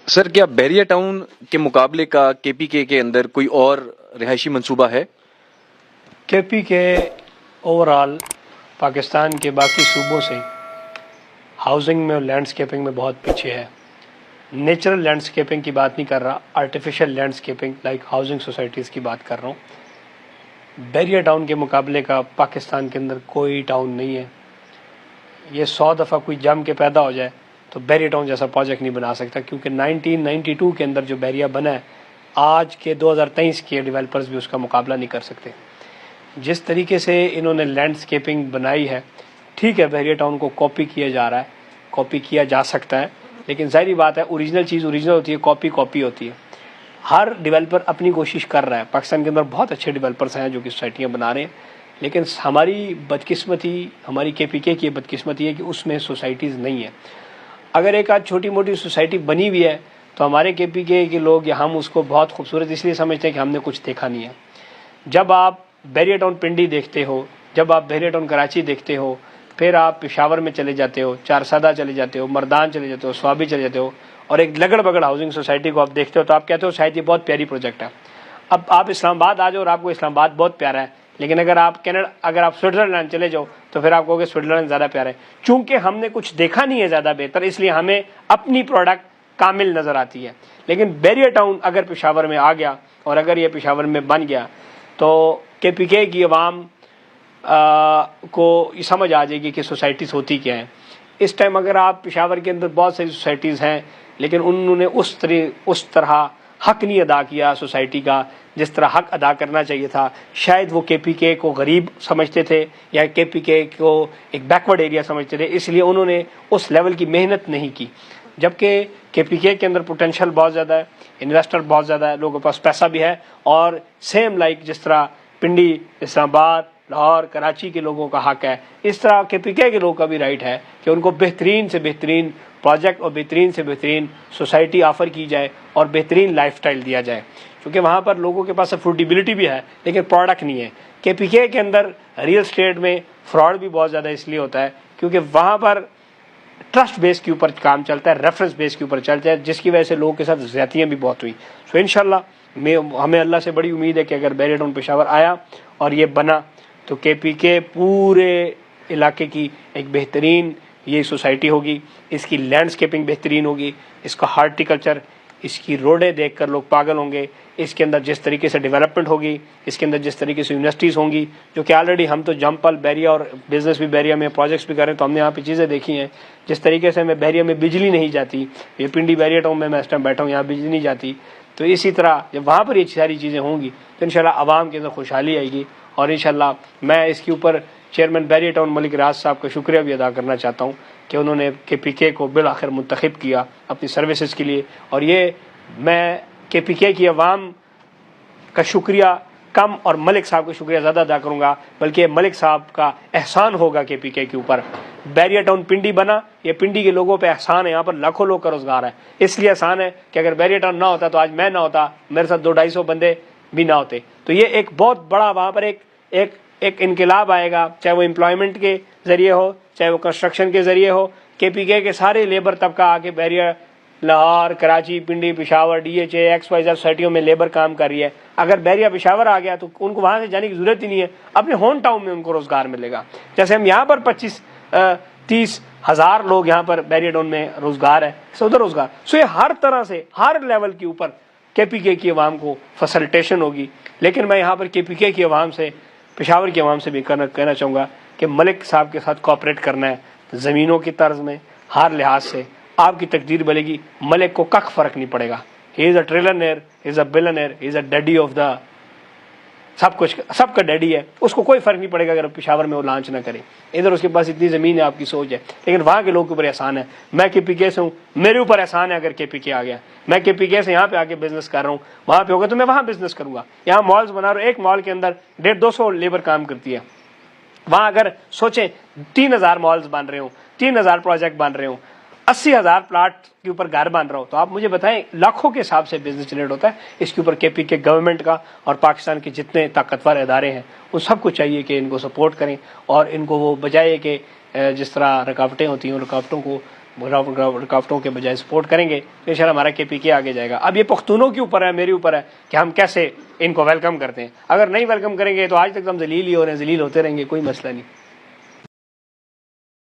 سر کیا بیریا ٹاؤن کے مقابلے کا کے پی کے اندر کوئی اور رہائشی منصوبہ ہے؟ کے پی کے اوور آل پاکستان کے باقی صوبوں سے ہاؤسنگ میں اور لینڈسکیپنگ میں بہت پیچھے ہے. نیچرل لینڈسکیپنگ کی بات نہیں کر رہا، artificial landscaping like housing societies کی بات کر رہا ہوں. بیریا ٹاؤن کے مقابلے کا پاکستان کے اندر کوئی ٹاؤن نہیں ہے. یہ 100 دفعہ کوئی جم کے پیدا ہو جائے تو بیریا ٹاؤن جیسا پروجیکٹ نہیں بنا سکتا، کیونکہ 1992 کے اندر جو بیریا بنا ہے آج کے 2023 کے ڈیولپرز بھی اس کا مقابلہ نہیں کر سکتے. جس طریقے سے انہوں نے لینڈسکیپنگ بنائی ہے، ٹھیک ہے بیریا ٹاؤن کو کاپی کیا جا رہا ہے، کاپی کیا جا سکتا ہے، لیکن ظاہری بات ہے اوریجنل چیز اوریجنل ہوتی ہے، کاپی کاپی ہوتی ہے. ہر ڈیولپر اپنی کوشش کر رہا ہے. پاکستان کے اندر بہت اچھے ڈیولپرز ہیں جو کہ سوسائٹیاں بنا رہے ہیں، لیکن ہماری بدقسمتی، ہماری کے پی کے کی بدقسمتی ہے کہ اس میں سوسائٹیز نہیں ہیں. اگر ایک آدھ چھوٹی موٹی سوسائٹی بنی ہوئی ہے تو ہمارے کے پی کے لوگ یا ہم اس کو بہت خوبصورت اس لیے سمجھتے ہیں کہ ہم نے کچھ دیکھا نہیں ہے. جب آپ بیریا ٹاؤن پنڈی دیکھتے ہو، جب آپ بیریا ٹاؤن کراچی دیکھتے ہو، پھر آپ پشاور میں چلے جاتے ہو، چارسدہ چلے جاتے ہو، مردان چلے جاتے ہو، سوابی چلے جاتے ہو، اور ایک لگڑ بگڑ ہاؤسنگ سوسائٹی کو آپ دیکھتے ہو تو آپ کہتے ہو شاید یہ بہت پیاری پروجیکٹ ہے. اب آپ اسلام آباد آ جاؤ اور آپ کو اسلام آباد بہت پیارا ہے، لیکن اگر آپ سوئٹزرلینڈ چلے جاؤ تو پھر آپ کہو گے سوئٹزرلینڈ زیادہ پیارا ہے. چونکہ ہم نے کچھ دیکھا نہیں ہے زیادہ بہتر، اس لیے ہمیں اپنی پروڈکٹ کامل نظر آتی ہے. لیکن بیریا ٹاؤن اگر پشاور میں آ گیا اور اگر یہ پشاور میں بن گیا تو کے پی کے کی عوام کو یہ سمجھ آ جائے گی کہ سوسائٹیز ہوتی کیا ہیں. اس ٹائم اگر آپ پشاور کے اندر بہت ساری سوسائٹیز ہیں، لیکن انہوں نے اس طرح حق نہیں ادا کیا سوسائٹی کا جس طرح حق ادا کرنا چاہیے تھا. شاید وہ کے پی کے کو غریب سمجھتے تھے یا کے پی کے کو ایک بیکورڈ ایریا سمجھتے تھے، اس لیے انہوں نے اس لیول کی محنت نہیں کی. جبکہ کے پی کے اندر پوٹینشیل بہت زیادہ ہے، انویسٹر بہت زیادہ ہے، لوگوں کے پاس پیسہ بھی ہے، اور سیم لائک جس طرح پنڈی، اسلام آباد، لاہور، کراچی کے لوگوں کا حق ہے، اس طرح کے پی کے لوگوں کا بھی رائٹ ہے کہ ان کو بہترین سے بہترین پروجیکٹ اور بہترین سے بہترین سوسائٹی آفر کی جائے اور بہترین لائف سٹائل دیا جائے. کیونکہ وہاں پر لوگوں کے پاس افورڈیبلٹی بھی ہے لیکن پروڈکٹ نہیں ہے. کے پی کے اندر ریئل اسٹیٹ میں فراڈ بھی بہت زیادہ اس لیے ہوتا ہے کیونکہ وہاں پر ٹرسٹ بیس کے اوپر کام چلتا ہے، ریفرنس بیس کے اوپر چلتا ہے، جس کی وجہ سے لوگوں کے ساتھ زیادتیاں بھی بہت ہوئی. سو انشاءاللہ ہمیں اللہ سے بڑی امید ہے کہ اگر بیریا ٹاؤن پشاور آیا اور یہ بنا تو کے پی کے پورے علاقے کی ایک بہترین یہ سوسائٹی ہوگی. اس کی لینڈسکیپنگ بہترین ہوگی، اس کا ہارٹیکلچر، اس کی روڈیں دیکھ کر لوگ پاگل ہوں گے. اس کے اندر جس طریقے سے ڈیولپمنٹ ہوگی، اس کے اندر جس طریقے سے یونیورسٹیز ہوں گی، جو کہ آلریڈی ہم تو جمپل بیریا اور بزنس بھی بیریا میں پروجیکٹس بھی کر رہے ہیں تو ہم نے یہاں پہ چیزیں دیکھی ہیں. جس طریقے سے میں بیریا میں بجلی نہیں جاتی، یہ پنڈی بیریا ٹاؤن میں اس ٹائم بیٹھا ہوں، یہاں بجلی نہیں جاتی، تو اسی طرح جب وہاں پر یہ ساری چیزیں ہوں گی تو انشاءاللہ عوام کے اندر خوشحالی آئے گی. اور انشاءاللہ میں اس کے اوپر چیئرمین بیریا ٹاؤن ملک راز صاحب کا شکریہ بھی ادا کرنا چاہتا ہوں کہ انہوں نے کے پی کے کو بالآخر منتخب کیا اپنی سروسز کے لیے. اور یہ میں کے پی کے کی عوام کا شکریہ کم اور ملک صاحب کا شکریہ زیادہ ادا کروں گا، بلکہ ملک صاحب کا احسان ہوگا کے پی کے اوپر. بیریا ٹاؤن پنڈی بنا، یہ پنڈی کے لوگوں پہ احسان ہے، یہاں پر لاکھوں لوگ کا روزگار ہے. اس لیے احسان ہے کہ اگر بیریا ٹاؤن نہ ہوتا تو آج میں نہ ہوتا، میرے ساتھ 200-250 بندے بھی نہ ہوتے. تو یہ ایک بہت بڑا وہاں پر ایک انقلاب آئے گا، چاہے وہ امپلائمنٹ کے ذریعے ہو، چاہے وہ کنسٹرکشن کے ذریعے ہو. کے پی کے سارے لیبر طبقہ آ کے Bahria, Lahore, Karachi, Pindi, Peshawar, D H A, X Y Z سوسائٹیوں میں لیبر کام کر رہی ہے. اگر بیریا پشاور آ گیا تو ان کو وہاں سے جانے کی ضرورت ہی نہیں ہے، اپنے ہوم ٹاؤن میں ان کو روزگار ملے گا. جیسے ہم یہاں پر 25-30 ہزار لوگ یہاں پر بیریا ٹاؤن میں روزگار ہے، ادھر روزگار. سو یہ ہر طرح سے ہر لیول کے اوپر کے پی کے کی عوام کو فیسلٹیشن ہوگی. لیکن میں یہاں پر کے پی کے کی عوام سے، پشاور کی عوام سے بھی کہنا چاہوں گا کہ ملک صاحب کے ساتھ کوآپریٹ کرنا ہے. زمینوں کی طرز میں ہر لحاظ سے آپ کی تقدیر بنے گی، ملک کو کخ فرق نہیں پڑے گا. He is a trillionaire, he is a billionaire, he is a daddy of the, سب کچھ، سب کا ڈیڈی ہے. اس کو کوئی فرق نہیں پڑے گا اگر پشاور میں وہ لانچ نہ کرے. ادھر اس کے پاس اتنی زمین ہے، آپ کی سوچ ہے، لیکن وہاں کے لوگوں کے اوپر احسان ہے. میں کے پی کے سے ہوں، میرے اوپر احسان ہے اگر کے پی کے آ گیا. میں کے پی کے سے یہاں پہ آ کے بزنس کر رہا ہوں، وہاں پہ ہوگا تو میں وہاں بزنس کروں گا. یہاں مالز بنا رہا ہوں، ایک مال کے اندر 150-200 لیبر کام کرتی ہے. وہاں اگر سوچیں 3000 مالز بن رہے ہوں، 3000 پروجیکٹ بن رہے ہوں، 80,000 پلاٹ کے اوپر گھر بن رہا ہو، تو آپ مجھے بتائیں لاکھوں کے حساب سے بزنس جنریٹ ہوتا ہے. اس کے اوپر کے پی کے گورنمنٹ کا اور پاکستان کے جتنے طاقتور ادارے ہیں ان سب کو چاہیے کہ ان کو سپورٹ کریں اور ان کو وہ بجائے کہ جس طرح رکاوٹیں ہوتی ہیں رکاوٹوں کو رکاوٹوں کے بجائے سپورٹ کریں گے تو انشاءاللہ ہمارا کے پی کے آگے جائے گا. اب یہ پختونوں کے اوپر ہے, میرے اوپر ہے کہ ہم کیسے ان کو ویلکم کرتے ہیں. اگر نہیں ویلکم کریں گے تو آج تک تو ہم ذلیل ہی ہو رہے ہیں, ذلیل ہوتے رہیں گے, کوئی مسئلہ نہیں.